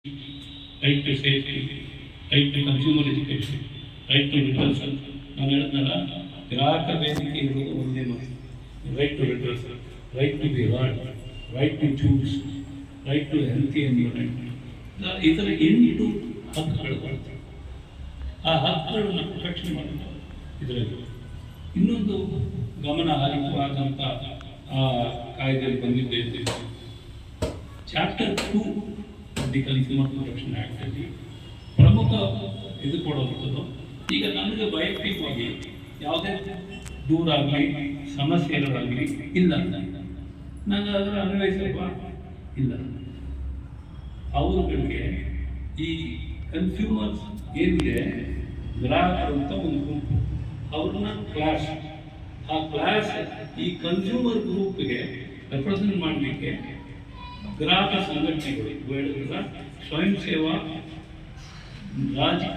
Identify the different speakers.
Speaker 1: Right to safety, right to consumer education, right to redressal. ನಾನು ಹೇಳಿದ್ನಲ್ಲ, ಗ್ರಾಹಕ ವೇದಿಕೆ ಇರೋದು ಒಂದೇ ಮಾತು. Right to redressal, right to be heard, right to choose, right to healthy environment. ಈ ಥರ 8 ಹಕ್ಕುಗಳು ಬರ್ತವೆ. ಆ ಹಕ್ಕುಗಳನ್ನು ಪ್ರೊಟೆಕ್ಷನ್ ಮಾಡೋದು ಇದರಲ್ಲಿ. ಇನ್ನೊಂದು ಗಮನ ಹರಿಸುವಾದಂಥ ಕಾಯ್ದೆಯಲ್ಲಿ ಬಂದಿದ್ದೆ, ಚಾಪ್ಟರ್ 2 ದಿ ಕನ್ಸ್ಯೂಮರ್ ಪ್ರೊಟೆಕ್ಷನ್ ಆ್ಯಕ್ಟಲ್ಲಿ ಪ್ರಮುಖ ಇದು ಕೊಡೋದು. ಈಗ ನನಗೆ ವೈಯಕ್ತಿಕವಾಗಿ ಯಾವುದೇ ದೂರಾಗಲಿ ಸಮಸ್ಯೆಗಳಾಗಲಿ ಇಲ್ಲ, ನಾನು ಅದರ ಅನ್ವಯಿಸಲ್ವ ಇಲ್ಲ. ಅವರುಗಳಿಗೆ ಈ ಕನ್ಸ್ಯೂಮರ್ಸ್ ಏನಿದೆ, ಗ್ರಾಹಕರು ಅಂತ ಒಂದು ಗುಂಪು, ಅವ್ರನ್ನ ಕ್ಲಾಸ್, ಆ ಕ್ಲಾಸ್ ಈ ಕನ್ಸ್ಯೂಮರ್ ಗ್ರೂಪ್ಗೆ ರೆಪ್ರೆಸೆಂಟ್ ಮಾಡಲಿಕ್ಕೆ ಗ್ರಾಹಕ ಸಂಘಟನೆಗಳು, ಸ್ವಯಂ ಸೇವಾ, ರಾಜಕೀಯ